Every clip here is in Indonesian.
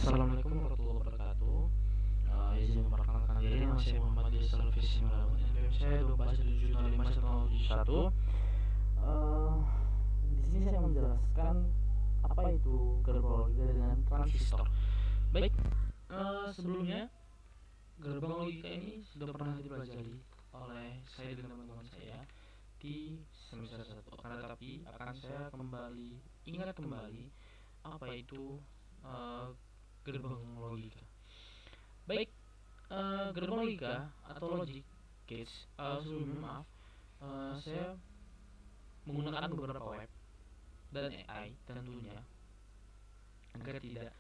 Assalamualaikum warahmatullahi wabarakatuh. Izin memperkenalkan diri, nama saya Muhammad Yasir Alfish Malawan. NPM saya 12751171. Di sini saya menjelaskan apa itu gerbang logika dengan transistor. Baik, sebelumnya gerbang logika ini sudah pernah dipelajari oleh saya dan teman-teman saya di semester 1. Akan tetapi akan saya ingat kembali apa itu uh, gerbang logika. Baik, gerbang logika atau logic gates. Sebelumnya maaf, saya menggunakan beberapa web dan AI tentunya agar tidak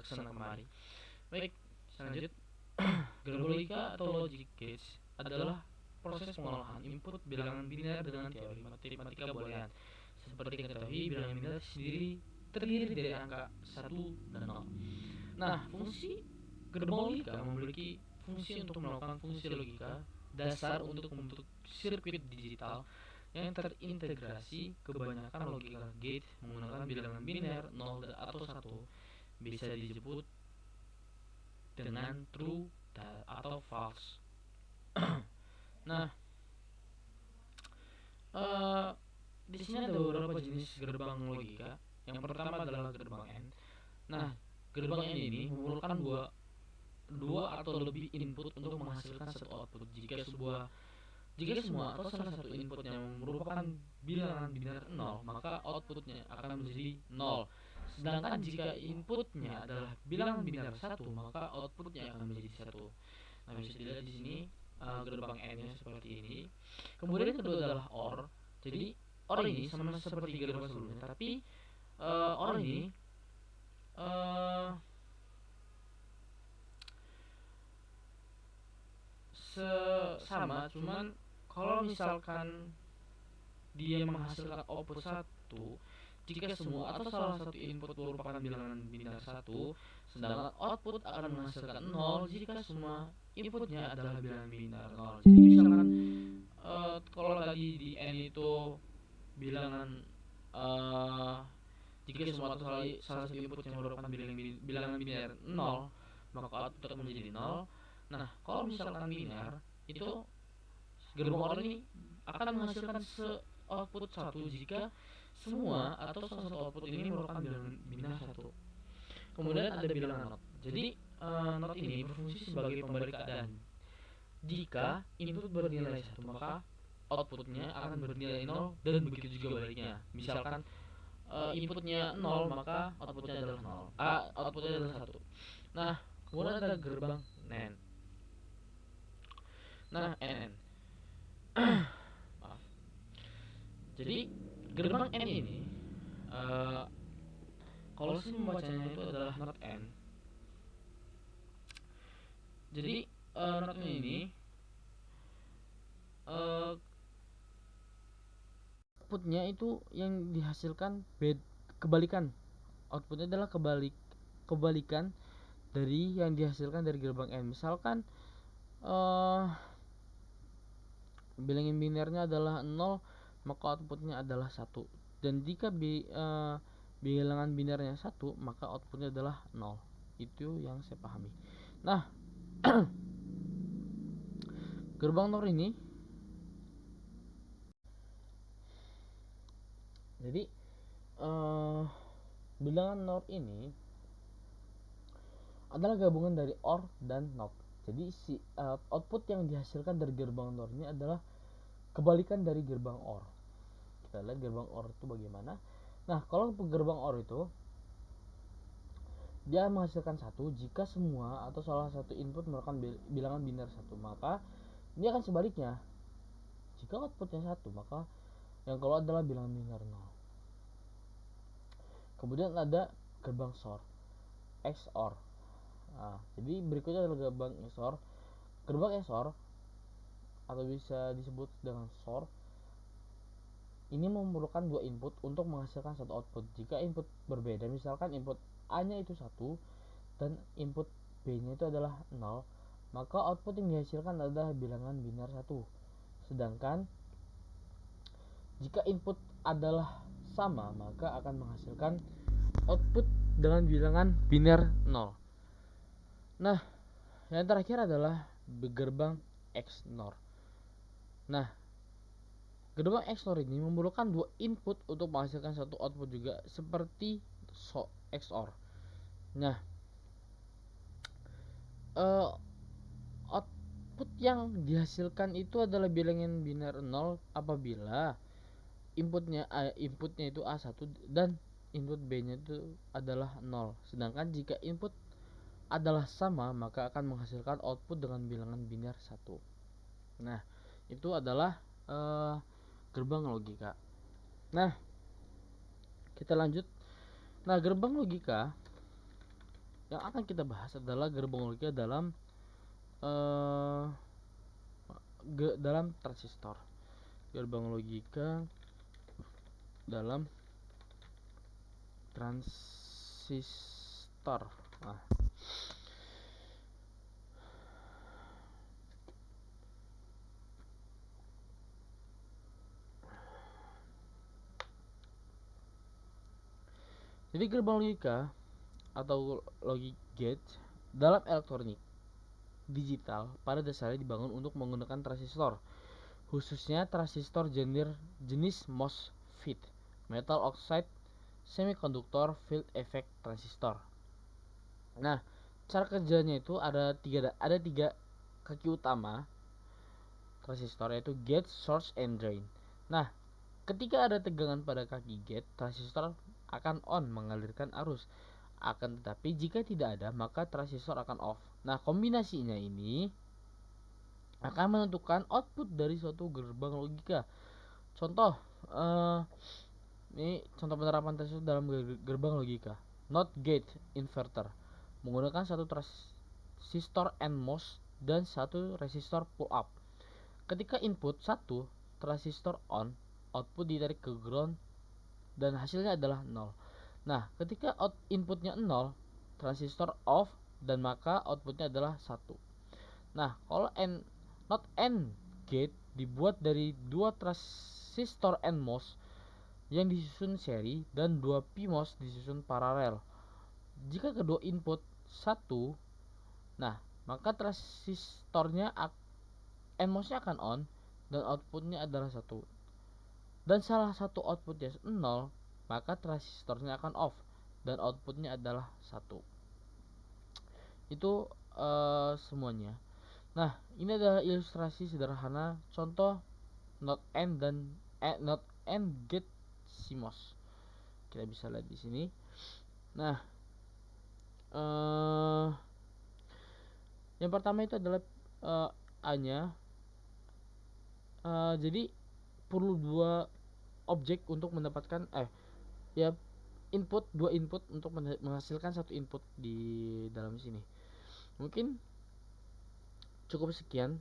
kesana kemari. Baik, selanjut. Gerbang logika atau logic gates adalah proses pengolahan input bilangan biner dengan teori matematika boolean. Seperti diketahui, bilangan biner sendiri terdiri dari angka 1 dan 0. Nah, fungsi gerbang logika memiliki fungsi untuk melakukan fungsi logika dasar untuk membentuk sirkuit digital yang terintegrasi. Kebanyakan logika gate menggunakan bilangan biner 0 atau 1, bisa disebut dengan true atau false. Nah, di sini ada beberapa jenis gerbang logika. Yang pertama adalah gerbang AND. Nah, gerbang AND ini memerlukan dua atau lebih input untuk menghasilkan satu output. Jika semua atau salah satu inputnya merupakan bilangan biner 0, maka outputnya akan menjadi 0. Sedangkan jika inputnya adalah bilangan biner 1, maka outputnya akan menjadi 1. Nah, bisa dilihat di sini gerbang AND-nya seperti ini. Kemudian yang kedua adalah OR. Jadi OR ini sama seperti gerbang sebelumnya, tapi OR ini sama, cuman kalau misalkan dia menghasilkan output 1 jika semua atau salah satu input merupakan bilangan biner 1, sedangkan output akan menghasilkan 0 jika semua inputnya adalah bilangan biner 0. Jadi misalkan kalau tadi di N itu bilangan jika semua atau salah satu inputnya merupakan bilangan biner 0, maka output akan menjadi 0. Nah, kalau misalkan biner itu gerbang OR ini akan menghasilkan output 1 jika semua atau salah satu output ini merupakan bilangan biner 1. Kemudian ada bilangan not. Jadi not ini berfungsi sebagai pembalik keadaan. Jika input bernilai 1, maka outputnya akan bernilai 0 dan begitu juga baliknya. Misalkan inputnya 0, maka outputnya adalah 0. Outputnya adalah 1. Nah, kemudian ada gerbang NAND. Nah, NN. Maaf. Jadi gerbang N ini kalau saya membacanya itu adalah not N. Jadi not N ini outputnya itu yang dihasilkan kebalikan. Outputnya adalah kebalikan dari yang dihasilkan dari gerbang N. Misalkan bilangan binernya adalah 0, maka outputnya adalah 1. Dan jika bilangan binernya 1, maka outputnya adalah 0. Itu yang saya pahami. Nah, gerbang NOR ini jadi bilangan NOR ini adalah gabungan dari OR dan NOT. Jadi output yang dihasilkan dari gerbang NOR ini adalah kebalikan dari gerbang OR. Kita lihat gerbang OR itu bagaimana. Nah, kalau gerbang OR itu dia menghasilkan 1 jika semua atau salah satu input merupakan bilangan biner 1, maka ini akan sebaliknya. Jika outputnya 1, maka yang keluar adalah bilangan biner 0. Kemudian ada gerbang XOR. Nah, jadi berikutnya adalah gerbang XOR. Gerbang XOR atau bisa disebut dengan XOR ini memerlukan dua input untuk menghasilkan satu output. Jika input berbeda, misalkan input A-nya itu 1 dan input B-nya itu adalah 0, maka output yang dihasilkan adalah bilangan biner 1. Sedangkan jika input adalah sama, maka akan menghasilkan output dengan bilangan biner 0. Nah, yang terakhir adalah gerbang XNOR. Nah, gerbang XNOR ini memerlukan dua input untuk menghasilkan satu output juga seperti XOR. Nah, output yang dihasilkan itu adalah bilangan biner 0 apabila inputnya itu A1 dan input B-nya itu adalah 0. Sedangkan jika input adalah sama, maka akan menghasilkan output dengan bilangan biner 1. Nah, itu adalah gerbang logika. Nah, kita lanjut. Nah, gerbang logika yang akan kita bahas adalah gerbang logika dalam dalam transistor. Gerbang logika dalam transistor. Jadi gerbang logika atau logic gate dalam elektronik digital pada dasarnya dibangun untuk menggunakan transistor, khususnya transistor jenis MOSFET, metal oxide semiconductor field effect transistor. Nah, cara kerjanya itu ada tiga kaki utama transistor, yaitu gate, source, and drain. Nah, ketika ada tegangan pada kaki gate, transistor akan on mengalirkan arus. Akan tetapi jika tidak ada, maka transistor akan off. Nah, kombinasinya ini akan menentukan output dari suatu gerbang logika. Contoh, ini contoh penerapan transistor dalam gerbang logika. NOT gate inverter menggunakan satu transistor NMOS dan satu resistor pull up. Ketika input 1, transistor on, output ditarik ke ground dan hasilnya adalah 0. Nah, ketika inputnya 0, transistor off dan maka outputnya adalah 1. Nah, kalau not AND gate dibuat dari dua transistor NMOS yang disusun seri dan dua PMOS disusun paralel. Jika kedua input 1, nah, maka transistornya NMOS-nya akan on dan outputnya adalah 1. Dan salah satu outputnya 0, maka transistornya akan off dan outputnya adalah 1. Itu semuanya. Nah, ini adalah ilustrasi sederhana contoh not AND gate CMOS. Kita bisa lihat di sini. Nah, yang pertama itu adalah A-nya. Jadi perlu dua objek untuk mendapatkan dua input untuk menghasilkan satu input di dalam sini. Mungkin cukup sekian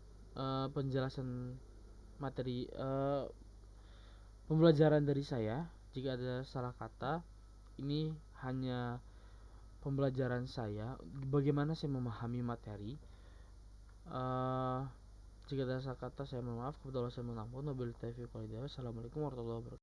penjelasan materi pembelajaran dari saya. Jika ada salah kata, ini hanya pembelajaran saya bagaimana saya memahami materi. Jika ada salah kata, saya mohon maaf. Kebetulan saya mengampun. Assalamualaikum warahmatullahi wabarakatuh.